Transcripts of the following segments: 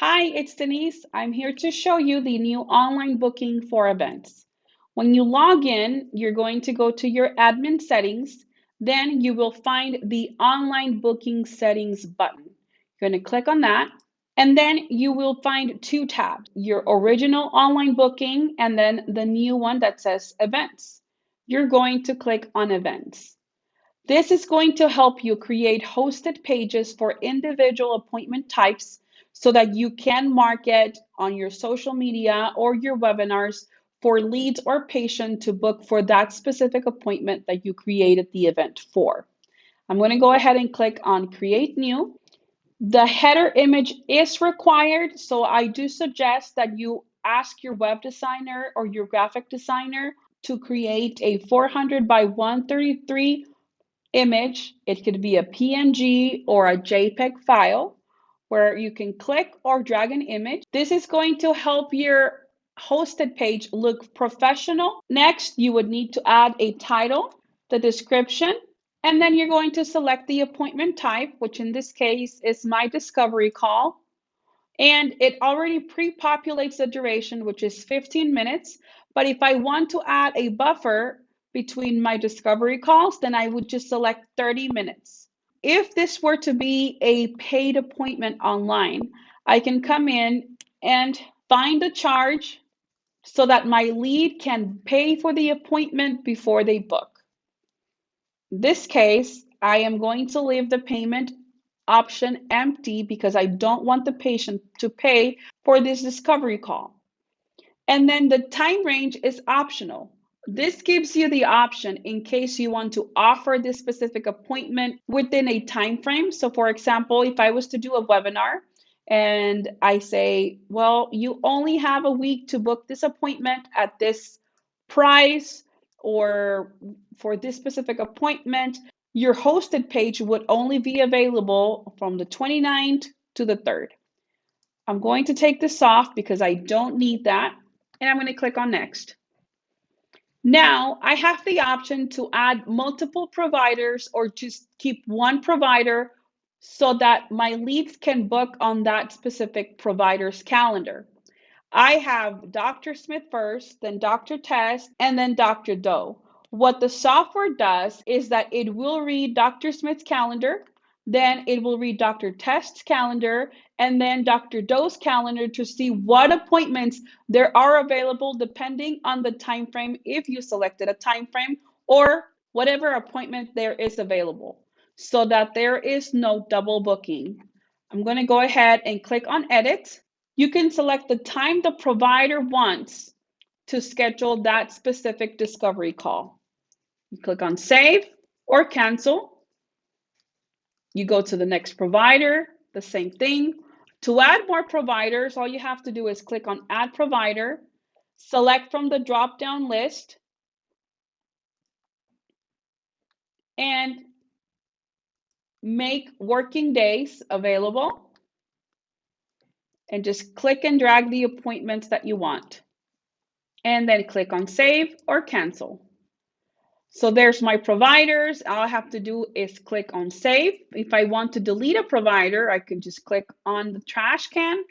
Hi, it's Denise. I'm here to show you the new online booking for events. When you log in, you're going to go to your admin settings. Then you will find the online booking settings button. You're going to click on that. And then you will find two tabs, your original online booking and then the new one that says events. You're going to click on events. This is going to help you create hosted pages for individual appointment types so that you can market on your social media or your webinars for leads or patient to book for that specific appointment that you created the event for. I'm going to go ahead and click on Create New. The header image is required, so I do suggest that you ask your web designer or your graphic designer to create a 400 by 133 image. It could be a PNG or a JPEG file where you can click or drag an image. This is going to help your hosted page look professional. Next, you would need to add a title, the description, and then you're going to select the appointment type, which in this case is my discovery call. And it already pre-populates the duration, which is 15 minutes. But if I want to add a buffer between my discovery calls, then I would just select 30 minutes. If this were to be a paid appointment online, I can come in and find the charge so that my lead can pay for the appointment before they book. In this case, I am going to leave the payment option empty because I don't want the patient to pay for this discovery call. And then the time range is optional. This gives you the option in case you want to offer this specific appointment within a time frame. So for example, if I was to do a webinar and I say, well, you only have a week to book this appointment at this price, or for this specific appointment, your hosted page would only be available from the 29th to the 3rd. I'm going to take this off because I don't need that, and I'm going to click on next. Now I have the option to add multiple providers or just keep one provider so that my leads can book on that specific provider's calendar. I have Dr. Smith first, then Dr. Test, and then Dr. Doe. What the software does is that it will read Dr. Smith's calendar, then it will read Dr. Test's calendar, and then Dr. Doe's calendar to see what appointments there are available depending on the time frame, if you selected a time frame, or whatever appointment there is available, so that there is no double booking. I'm going to go ahead and click on Edit. You can select the time the provider wants to schedule that specific discovery call. You click on Save or Cancel. You go to the next provider, the same thing. To add more providers, all you have to do is click on Add Provider, select from the drop-down list, and make working days available, and just click and drag the appointments that you want. And then click on Save or Cancel. So there's my providers. All I have to do is click on Save. If I want to delete a provider, I can just click on the trash can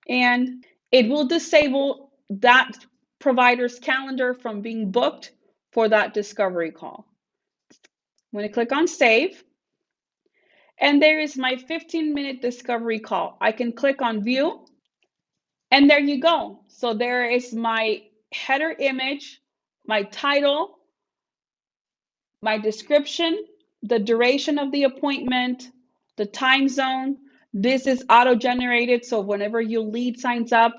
and it will disable that provider's calendar from being booked for that discovery call. I'm going to click on Save. And there is my 15-minute discovery call. I can click on View. And there you go. So there is my header image, my title, my description, the duration of the appointment, the time zone. This is auto-generated, so whenever your lead signs up,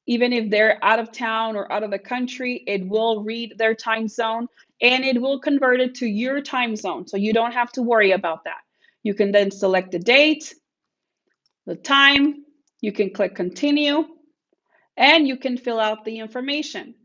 even if they're out of town or out of the country, it will read their time zone and it will convert it to your time zone, so you don't have to worry about that. You can then select the date, the time, you can click continue, and you can fill out the information.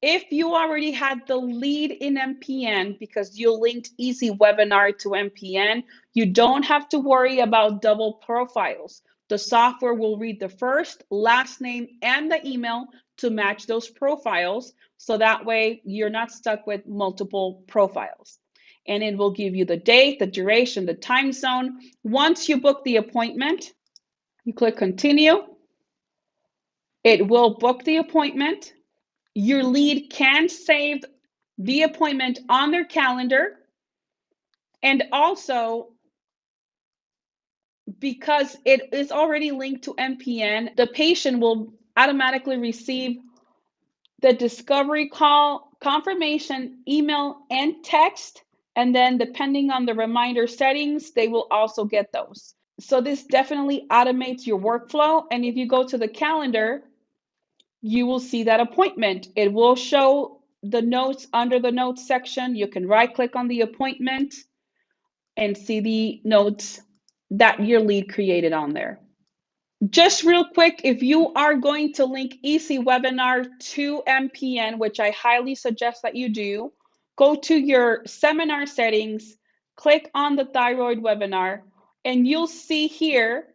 If you already had the lead in MPN because you linked EasyWebinar to MPN, you don't have to worry about double profiles. The software will read the first, last name, and the email to match those profiles, so that way you're not stuck with multiple profiles. And it will give you the date, the duration, the time zone. Once you book the appointment, you click continue. It will book the appointment. Your lead can save the appointment on their calendar. And also, because it is already linked to MPN, the patient will automatically receive the discovery call, confirmation, email, and text. And then depending on the reminder settings, they will also get those. So this definitely automates your workflow. And if you go to the calendar, you will see that appointment. It will show the notes under the notes section. You can right click on the appointment and see the notes that your lead created on there. Just real quick, if you are going to link EasyWebinar to MPN, which I highly suggest that you do, go to your seminar settings, click on the thyroid webinar, and you'll see here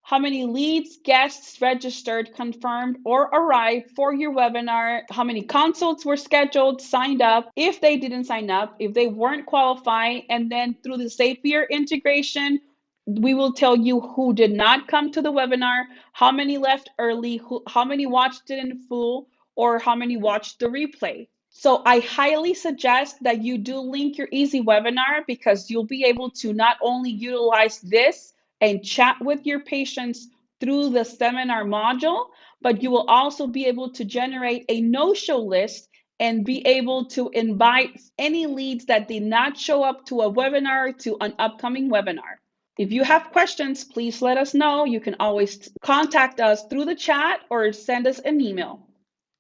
how many leads, guests registered, confirmed, or arrived for your webinar, how many consults were scheduled, signed up, if they didn't sign up, if they weren't qualified, and then through the Zapier integration, we will tell you who did not come to the webinar, how many left early, how many watched it in full, or how many watched the replay. So I highly suggest that you do link your EasyWebinar because you'll be able to not only utilize this and chat with your patients through the seminar module, but you will also be able to generate a no-show list and be able to invite any leads that did not show up to a webinar to an upcoming webinar. If you have questions, please let us know. You can always contact us through the chat or send us an email.